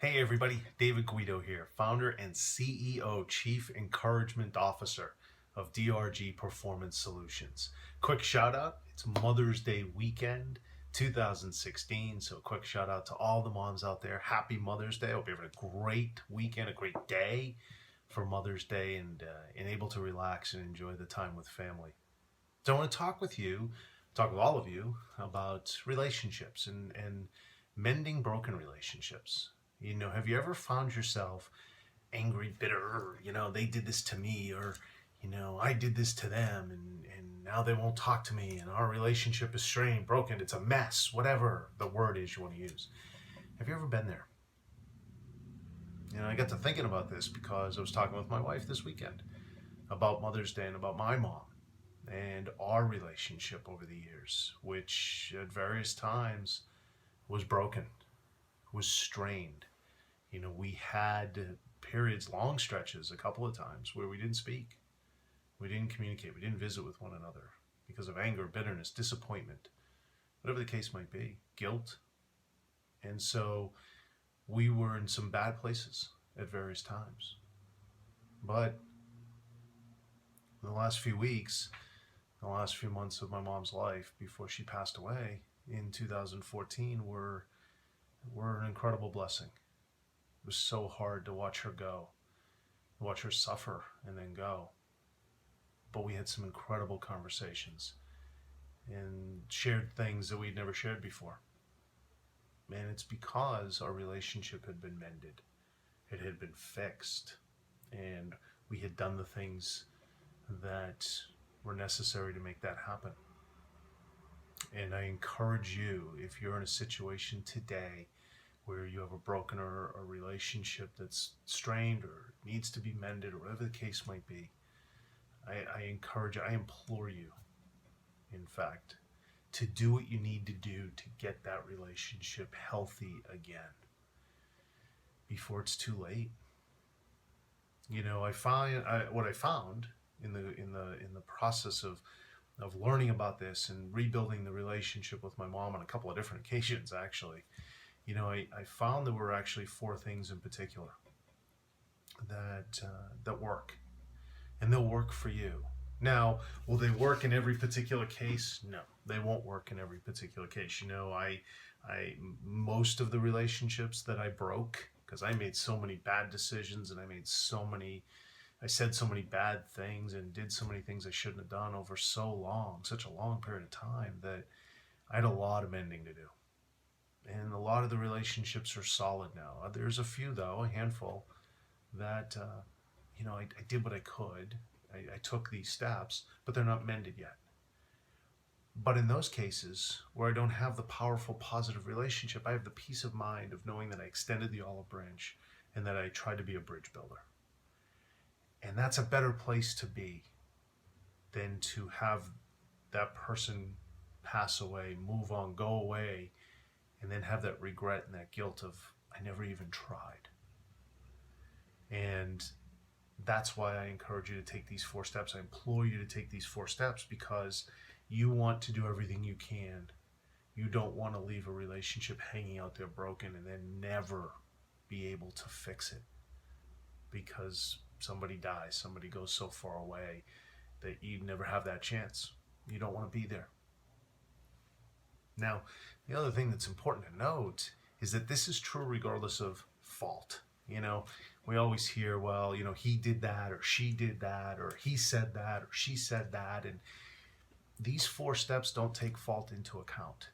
Hey everybody, David Guido here, founder and CEO, Chief Encouragement Officer of DRG Performance Solutions. Quick shout out, it's Mother's Day weekend 2016, so quick shout out to all the moms out there. Happy Mother's Day. I hope you're having a great weekend, a great day for Mother's Day and able to relax and enjoy the time with family. So I want to talk with all of you about relationships and mending broken relationships. Have you ever found yourself angry, bitter, or, they did this to me, or, I did this to them, and now they won't talk to me, and our relationship is strained, broken, it's a mess, whatever the word is you want to use. Have you ever been there? I got to thinking about this because I was talking with my wife this weekend about Mother's Day and about my mom and our relationship over the years, which at various times was broken, was strained. We had periods, long stretches, a couple of times where we didn't speak, we didn't communicate, we didn't visit with one another because of anger, bitterness, disappointment, whatever the case might be, guilt. And so we were in some bad places at various times. But in the last few weeks, the last few months of my mom's life before she passed away in 2014 were an incredible blessing. It was so hard to watch her go, watch her suffer and then go. But we had some incredible conversations and shared things that we'd never shared before. And it's because our relationship had been mended. It had been fixed. And we had done the things that were necessary to make that happen. And I encourage you, if you're in a situation today where you have a broken or a relationship that's strained or needs to be mended or whatever the case might be, I encourage you, I implore you, in fact, to do what you need to do to get that relationship healthy again before it's too late. What I found in the process of learning about this and rebuilding the relationship with my mom on a couple of different occasions, actually, I found there were actually four things in particular that work, and they'll work for you. Now, will they work in every particular case? No, they won't work in every particular case. I most of the relationships that I broke, because I made so many bad decisions and I said so many bad things and did so many things I shouldn't have done over such a long period of time, that I had a lot of mending to do. And a lot of the relationships are solid now. There's a few, though, a handful, that, I did what I could. I took these steps, but they're not mended yet. But in those cases where I don't have the powerful, positive relationship, I have the peace of mind of knowing that I extended the olive branch and that I tried to be a bridge builder. And that's a better place to be than to have that person pass away, move on, go away, and then have that regret and that guilt of, I never even tried. And that's why I encourage you to take these four steps. I implore you to take these four steps because you want to do everything you can. You don't want to leave a relationship hanging out there broken and then never be able to fix it because somebody dies, somebody goes so far away that you never have that chance. You don't want to be there. Now, the other thing that's important to note is that this is true regardless of fault. We always hear, well, he did that, or she did that, or he said that, or she said that. And these four steps don't take fault into account.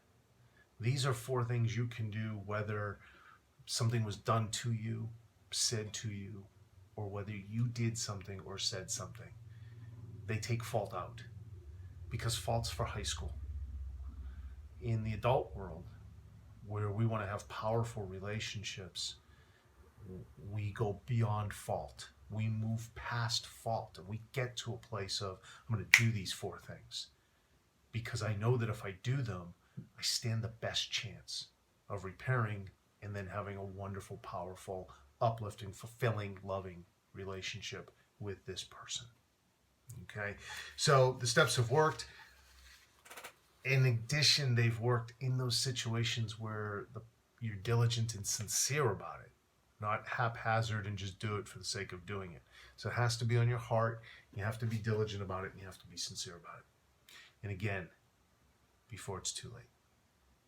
These are four things you can do, whether something was done to you, said to you, or whether you did something or said something. They take fault out because fault's for high school. In the adult world, where we want to have powerful relationships, we go beyond fault. We move past fault and we get to a place of, I'm going to do these four things because I know that if I do them, I stand the best chance of repairing and then having a wonderful, powerful, uplifting, fulfilling, loving relationship with this person. Okay, so the steps have worked. In addition, they've worked in those situations where you're diligent and sincere about it. not haphazard and just do it for the sake of doing it. So it has to be on your heart. You have to be diligent about it, and you have to be sincere about it. And again, before it's too late.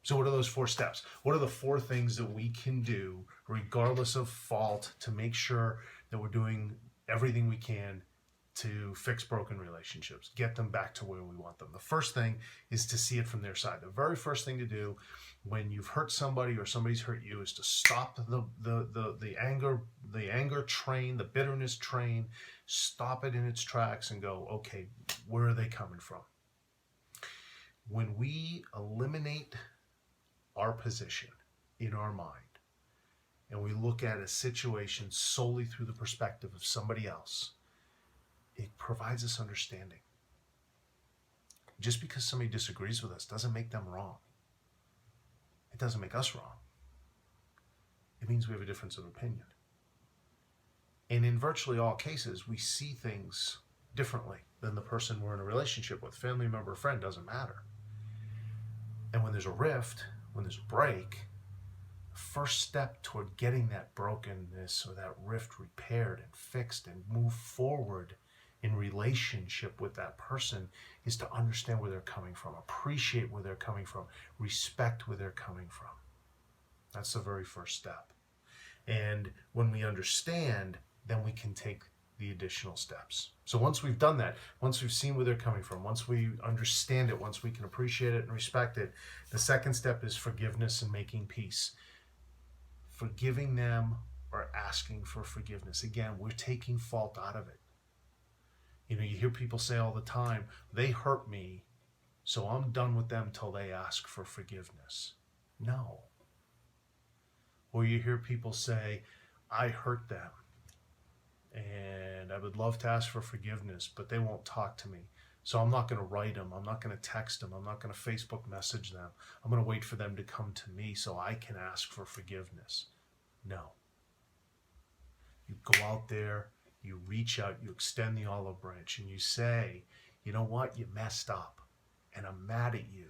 So what are those 4 steps? What are the 4 things that we can do, regardless of fault, to make sure that we're doing everything we can to fix broken relationships, get them back to where we want them? The first thing is to see it from their side. The very first thing to do when you've hurt somebody or somebody's hurt you is to stop the anger train, the bitterness train, stop it in its tracks and go, okay, where are they coming from? When we eliminate our position in our mind and we look at a situation solely through the perspective of somebody else, it provides us understanding. Just because somebody disagrees with us doesn't make them wrong. It doesn't make us wrong. It means we have a difference of opinion. And in virtually all cases, we see things differently than the person we're in a relationship with. Family member, friend, doesn't matter. And when there's a rift, when there's a break, the first step toward getting that brokenness or that rift repaired and fixed and move forward in relationship with that person is to understand where they're coming from, appreciate where they're coming from, respect where they're coming from. That's the very first step. And when we understand, then we can take the additional steps. So once we've done that, once we've seen where they're coming from, once we understand it, once we can appreciate it and respect it, the second step is forgiveness and making peace. Forgiving them or asking for forgiveness. Again, we're taking fault out of it. You know, you hear people say all the time, they hurt me, so I'm done with them till they ask for forgiveness. No. Or you hear people say, I hurt them, and I would love to ask for forgiveness, but they won't talk to me. So I'm not going to write them. I'm not going to text them. I'm not going to Facebook message them. I'm going to wait for them to come to me so I can ask for forgiveness. No. You go out there, you reach out, you extend the olive branch, and you say, you know what, you messed up, and I'm mad at you,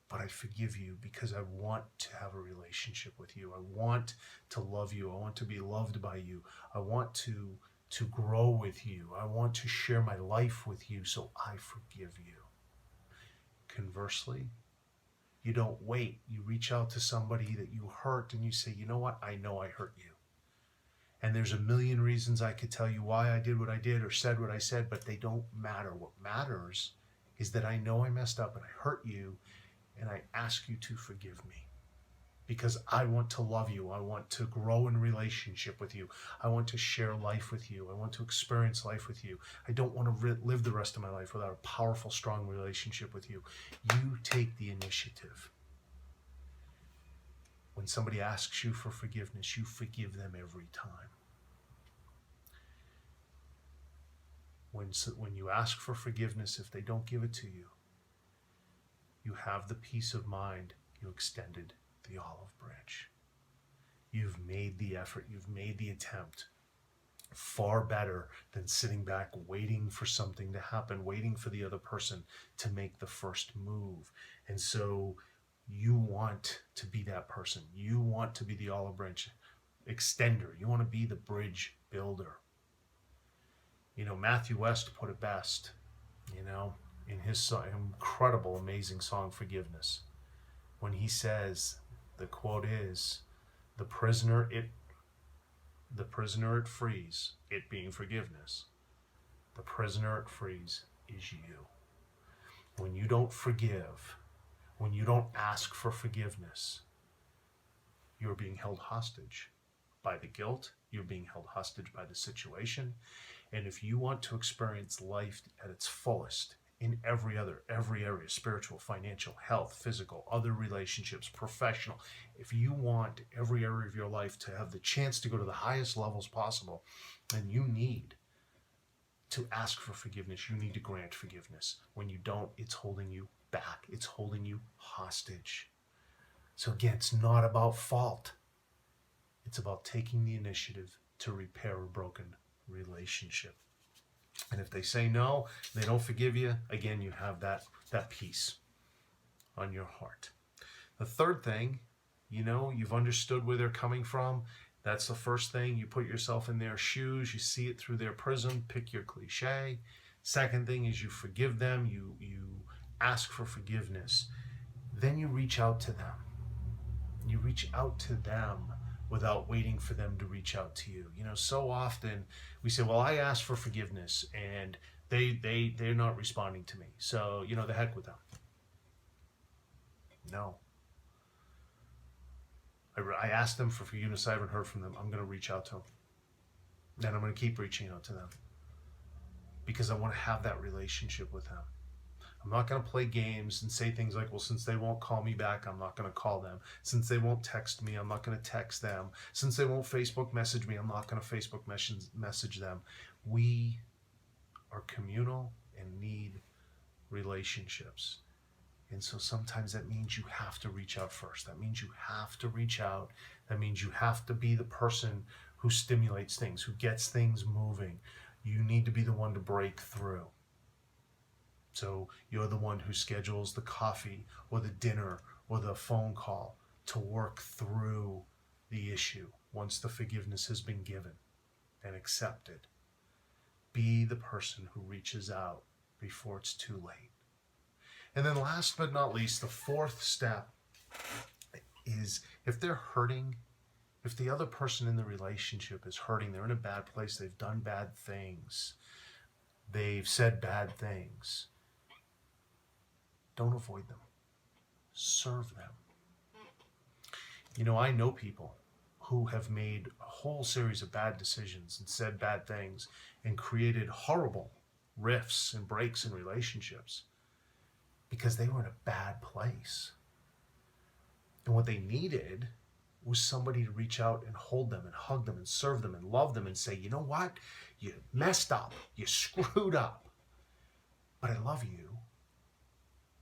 but I forgive you because I want to have a relationship with you. I want to love you. I want to be loved by you. I want to grow with you. I want to share my life with you, so I forgive you. Conversely, you don't wait. You reach out to somebody that you hurt, and you say, you know what, I know I hurt you. And there's a million reasons I could tell you why I did what I did or said what I said, but they don't matter. What matters is that I know I messed up and I hurt you, and I ask you to forgive me. Because I want to love you. I want to grow in relationship with you. I want to share life with you. I want to experience life with you. I don't want to live the rest of my life without a powerful, strong relationship with you. You take the initiative. When somebody asks you for forgiveness, you forgive them every time. When you ask for forgiveness, if they don't give it to you, you have the peace of mind you extended the olive branch. You've made the effort, you've made the attempt. Far better than sitting back waiting for something to happen, waiting for the other person to make the first move. And so you want to be that person. You want to be the olive branch extender. You want to be the bridge builder. You know, Matthew West put it best, you know, in his incredible, amazing song, Forgiveness, when he says, the quote is, the prisoner it frees, it being forgiveness, the prisoner it frees is you. When you don't forgive, when you don't ask for forgiveness, you're being held hostage by the guilt, you're being held hostage by the situation. And if you want to experience life at its fullest in every area, spiritual, financial, health, physical, other relationships, professional, if you want every area of your life to have the chance to go to the highest levels possible, then you need to ask for forgiveness. You need to grant forgiveness. When you don't, it's holding you back. It's holding you hostage. So again, it's not about fault. It's about taking the initiative to repair a broken relationship. And if they say no, they don't forgive you, again, you have that peace on your heart. The third thing, you know, you've understood where they're coming from. That's the first thing. You put yourself in their shoes, you see it through their prism, pick your cliche. Second thing is you forgive them, you ask for forgiveness. Then you reach out to them. You reach out to them without waiting for them to reach out to you. You know, so often we say, well, I asked for forgiveness and they're not responding to me. So, you know, the heck with them. No. I asked them for forgiveness. I haven't heard from them. I'm going to reach out to them. And I'm going to keep reaching out to them because I want to have that relationship with them. I'm not going to play games and say things like, well, since they won't call me back, I'm not going to call them. Since they won't text me, I'm not going to text them. Since they won't Facebook message me, I'm not going to Facebook message them. We are communal and need relationships. And so sometimes that means you have to reach out first. That means you have to reach out. That means you have to be the person who stimulates things, who gets things moving. You need to be the one to break through. So you're the one who schedules the coffee or the dinner or the phone call to work through the issue once the forgiveness has been given and accepted. Be the person who reaches out before it's too late. And then last but not least, the fourth step is if they're hurting, if the other person in the relationship is hurting, they're in a bad place, they've done bad things, they've said bad things, don't avoid them. Serve them. You know, I know people who have made a whole series of bad decisions and said bad things and created horrible rifts and breaks in relationships because they were in a bad place. And what they needed was somebody to reach out and hold them and hug them and serve them and love them and say, you know what? You messed up. You screwed up. But I love you.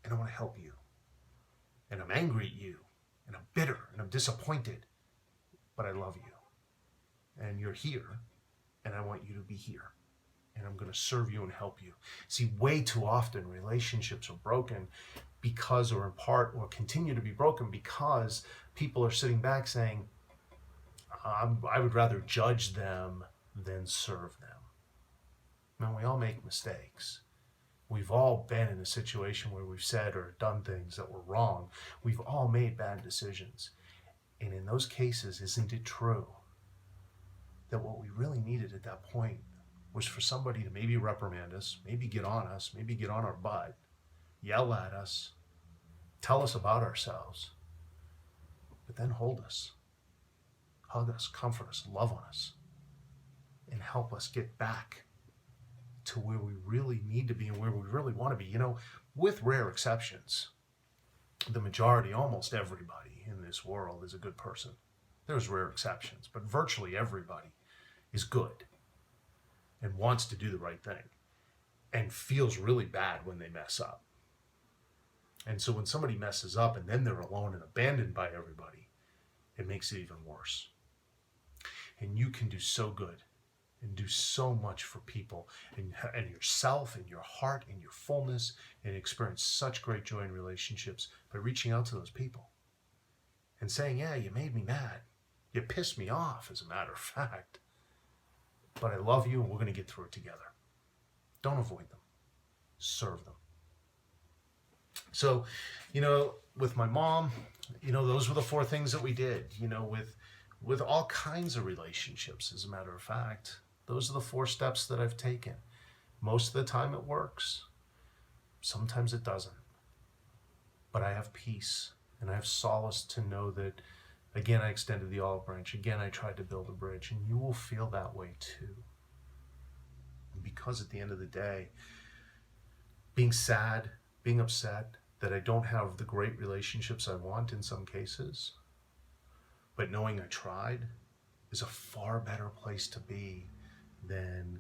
And I want to help you. And I'm angry at you. And I'm bitter. And I'm disappointed. But I love you. And you're here. And I want you to be here. And I'm going to serve you and help you. See, way too often relationships are broken because, or in part, or continue to be broken because people are sitting back saying, I would rather judge them than serve them. Now, we all make mistakes. We've all been in a situation where we've said or done things that were wrong. We've all made bad decisions. And in those cases, isn't it true that what we really needed at that point was for somebody to maybe reprimand us, maybe get on us, maybe get on our butt, yell at us, tell us about ourselves, but then hold us, hug us, comfort us, love on us, and help us get back to where we really need to be and where we really want to be. You know, with rare exceptions, the majority, almost everybody in this world is a good person. There's rare exceptions, but virtually everybody is good and wants to do the right thing and feels really bad when they mess up. And so when somebody messes up and then they're alone and abandoned by everybody, it makes it even worse. And you can do so good and do so much for people and yourself and your heart and your fullness and experience such great joy in relationships by reaching out to those people and saying, yeah, you made me mad. You pissed me off, as a matter of fact. But I love you and we're going to get through it together. Don't avoid them. Serve them. So, you know, with my mom, you know, those were the four things that we did, you know, with all kinds of relationships, as a matter of fact. Those are the 4 steps that I've taken. Most of the time it works. Sometimes it doesn't. But I have peace and I have solace to know that, again, I extended the olive branch. Again, I tried to build a bridge, and you will feel that way too. And because at the end of the day, being sad, being upset that I don't have the great relationships I want in some cases, but knowing I tried is a far better place to be than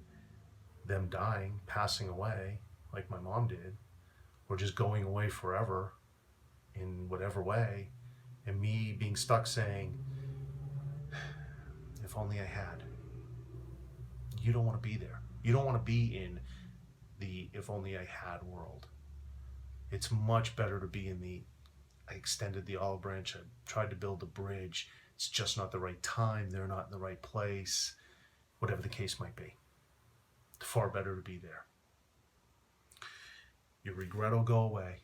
them dying, passing away, like my mom did, or just going away forever in whatever way, and me being stuck saying, if only I had. You don't want to be there. You don't want to be in the if only I had world. It's much better to be in the I extended the olive branch, I tried to build a bridge, It's just not the right time. They're not in the right place. Whatever the case might be. It's far better to be there. Your regret will go away.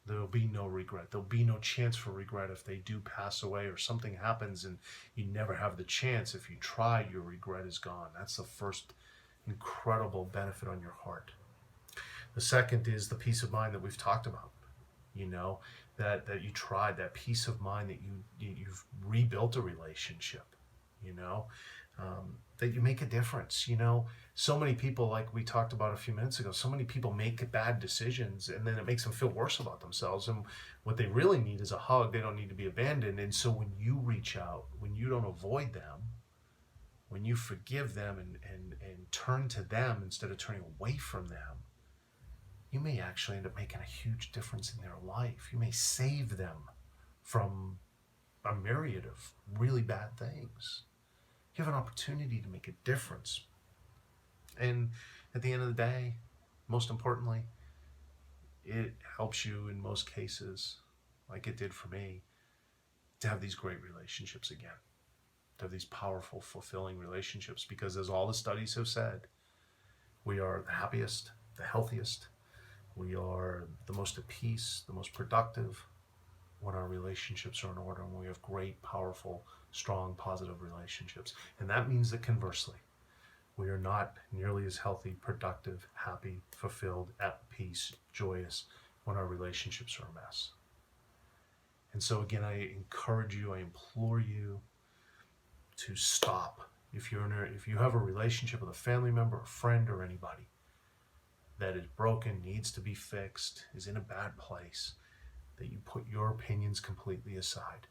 There'll be no regret. There'll be no chance for regret if they do pass away or something happens and you never have the chance. If you try, your regret is gone. That's the first incredible benefit on your heart. The second is the peace of mind that we've talked about. You know, that you tried, that peace of mind that you've rebuilt a relationship, you know, that you make a difference. You know, so many people, like we talked about a few minutes ago, so many people make bad decisions and then it makes them feel worse about themselves. And what they really need is a hug. They don't need to be abandoned. And so when you reach out, when you don't avoid them, when you forgive them and turn to them instead of turning away from them, you may actually end up making a huge difference in their life. You may save them from a myriad of really bad things. You have an opportunity to make a difference. And at the end of the day, most importantly, it helps you in most cases, like it did for me, to have these great relationships again. To have these powerful, fulfilling relationships. Because as all the studies have said, we are the happiest, the healthiest, we are the most at peace, the most productive when our relationships are in order, when we have great, powerful, strong, positive relationships. And that means that conversely, we are not nearly as healthy, productive, happy, fulfilled, at peace, joyous when our relationships are a mess. And so again, I encourage you, I implore you to stop. If you have a relationship with a family member, a friend, or anybody that is broken, needs to be fixed, is in a bad place, that you put your opinions completely aside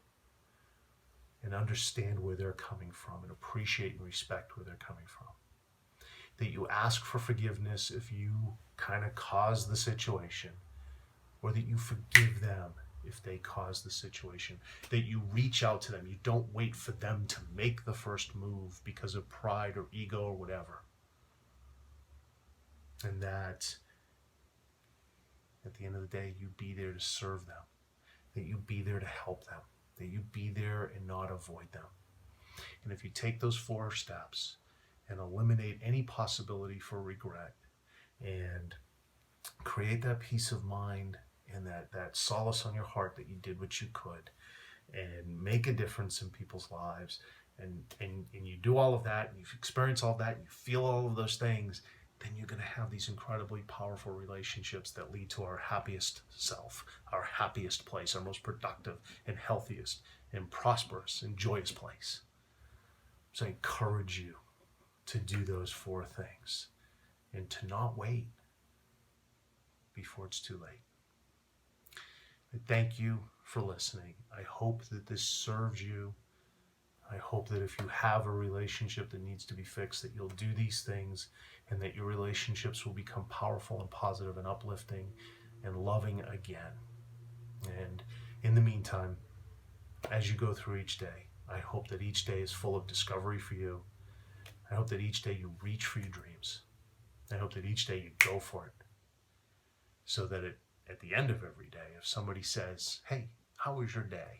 and understand where they're coming from and appreciate and respect where they're coming from. That you ask for forgiveness if you kind of caused the situation, or that you forgive them if they cause the situation. That you reach out to them. You don't wait for them to make the first move because of pride or ego or whatever. And that at the end of the day, you be there to serve them, that you be there to help them, that you be there and not avoid them. And if you take those 4 steps and eliminate any possibility for regret and create that peace of mind and that solace on your heart that you did what you could and make a difference in people's lives, and you do all of that, and you experience all that, and you feel all of those things, then you're going to have these incredibly powerful relationships that lead to our happiest self, our happiest place, our most productive and healthiest and prosperous and joyous place. So I encourage you to do those 4 things and to not wait before it's too late. I thank you for listening. I hope that this serves you. I hope that if you have a relationship that needs to be fixed, that you'll do these things and that your relationships will become powerful and positive and uplifting and loving again. And in the meantime, as you go through each day, I hope that each day is full of discovery for you. I hope that each day you reach for your dreams. I hope that each day you go for it. So that at the end of every day, if somebody says, "Hey, how was your day?"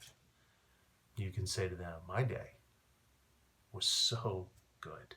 you can say to them, "My day was so good."